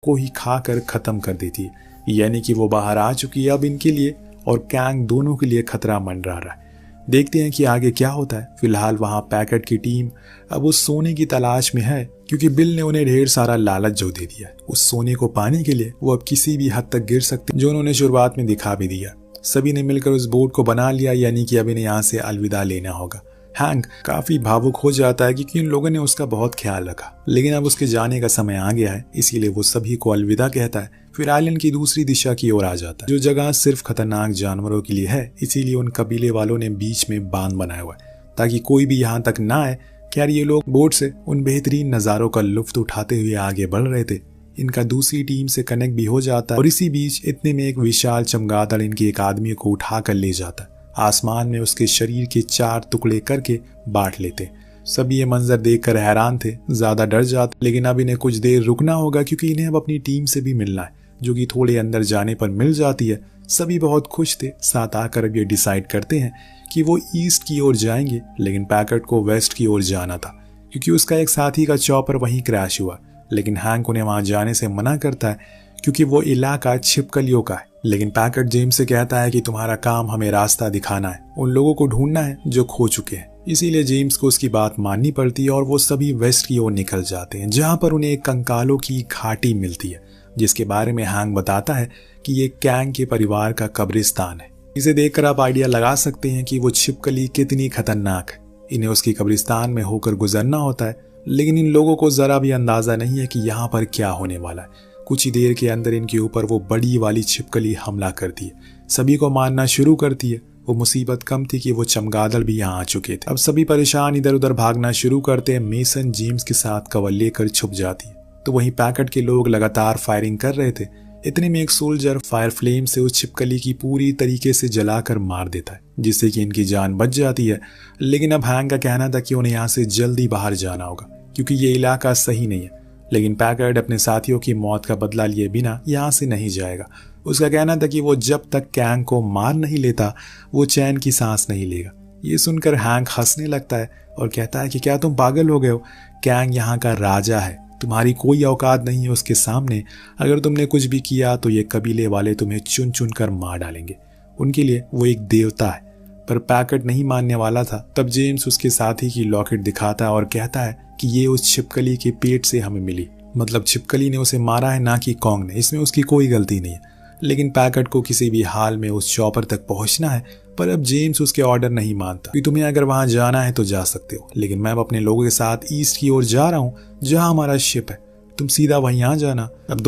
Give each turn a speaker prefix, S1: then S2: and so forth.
S1: को ही खाकर खत्म कर देती है। यानी कि वो बाहर आ चुकी है अब इनके लिए और कैंग दोनों के लिए खतरा मंडरा रहा है। देखते हैं कि आगे क्या होता है। फिलहाल वहां पैकेट की टीम अब उस सोने की तलाश में है, क्योंकि बिल ने उन्हें ढेर सारा लालच जो दे दिया है। उस सोने को पाने के लिए वो अब किसी भी हद तक गिर सकते, जो उन्होंने शुरुआत में दिखा भी दिया। सभी ने मिलकर उस बोट को बना लिया, यानी कि अब इन्हें यहाँ से अलविदा लेना होगा। हैंक काफी भावुक हो जाता है क्योंकि इन लोगों ने उसका बहुत ख्याल रखा, लेकिन अब उसके जाने का समय आ गया है, इसीलिए वो सभी को अलविदा कहता है। फिर आइलैंड की दूसरी दिशा की ओर आ जाता है, जो जगह सिर्फ खतरनाक जानवरों के लिए है। इसीलिए उन कबीले वालों ने बीच में बांध बनाया हुआ है ताकि कोई भी यहाँ तक ना आए। खैर ये लोग बोट से उन बेहतरीन नज़ारों का लुत्फ उठाते हुए आगे बढ़ रहे थे। इनका दूसरी टीम से कनेक्ट भी हो जाता है और इसी बीच इतने में एक विशाल चमगादड़ इनके एक आदमी को उठा कर ले जाता है। आसमान में उसके शरीर के 4 टुकड़े करके बांट लेते। सभी ये मंजर देखकर हैरान थे, ज्यादा डर जाते, लेकिन अब इन्हें कुछ देर रुकना होगा क्योंकि इन्हें अब अपनी टीम से भी मिलना है, जो कि थोड़े अंदर जाने पर मिल जाती है। सभी बहुत खुश थे। साथ आकर अब ये डिसाइड करते हैं कि वो ईस्ट की ओर जाएंगे, लेकिन पैकेट को वेस्ट की ओर जाना था क्योंकि उसका एक साथी का चॉपर वहीं क्रैश हुआ। लेकिन हैंक उन्हें वहां जाने से मना करता है क्योंकि वो इलाका छिपकलियों का है। लेकिन पैकेट जेम्स से कहता है कि तुम्हारा काम हमें रास्ता दिखाना है, उन लोगों को ढूंढना है जो खो चुके हैं। इसीलिए जेम्स को उसकी बात माननी पड़ती है और वो सभी वेस्ट की ओर निकल जाते हैं, जहां पर उन्हें एक कंकालों की घाटी मिलती है, जिसके बारे में हैंक बताता है कि ये कैंग के परिवार का कब्रिस्तान है। इसे देखकर आप आइडिया लगा सकते हैं कि वो छिपकली कितनी खतरनाक है। इन्हें उसकी कब्रिस्तान में होकर गुजरना होता है, लेकिन इन लोगों को जरा भी अंदाजा नहीं है कि यहाँ पर क्या होने वाला है। कुछ ही देर के अंदर इनके ऊपर वो बड़ी वाली छिपकली हमला करती है, सभी को मारना शुरू करती है। वो मुसीबत कम थी कि वो चमगादड़ भी यहाँ आ चुके थे। अब सभी परेशान इधर उधर भागना शुरू करते हैं। मेसन जेम्स के साथ कवर लेकर छुप जाती है, तो वहीं पैकेट के लोग लगातार फायरिंग कर रहे थे। इतने में एक सोल्जर फायर फ्लेम से उस छिपकली की पूरी तरीके से जलाकर मार देता है, जिससे कि इनकी जान बच जाती है। लेकिन अब हैंक का कहना था कि उन्हें यहाँ से जल्दी बाहर जाना होगा क्योंकि ये इलाका सही नहीं है। लेकिन पैकेट अपने साथियों की मौत का बदला लिए बिना यहाँ से नहीं जाएगा। उसका कहना था कि वो जब तक कैंग को मार नहीं लेता वो चैन की सांस नहीं लेगा। ये सुनकर हैंक हंसने लगता है और कहता है कि क्या तुम पागल हो गए हो? कैंग यहाँ का राजा है, तुम्हारी कोई औकात नहीं है उसके सामने। अगर तुमने कुछ भी किया तो ये कबीले वाले तुम्हें चुन चुन कर मार डालेंगे। उनके लिए वो एक देवता है। पर पैकेट नहीं मानने वाला था। तब जेम्स उसके साथी की लॉकेट दिखाता है और कहता है कि ये उस छिपकली के पेट से हमें मिली, मतलब छिपकली ने उसे मारा है, ना कि कॉन्ग ने। इसमें उसकी कोई गलती नहीं है। लेकिन पैकेट को किसी भी हाल में उस चॉपर तक पहुंचना है। पर अब जेम्स उसके ऑर्डर नहीं मानता कि तुम्हें अगर वहां जाना है तो जा सकते हो, लेकिन मैं अब अपने लोगों के साथ ईस्ट की ओर जा रहा हूं जहां हमारा शिप है, तुम सीधा वहीं आ जाना। अब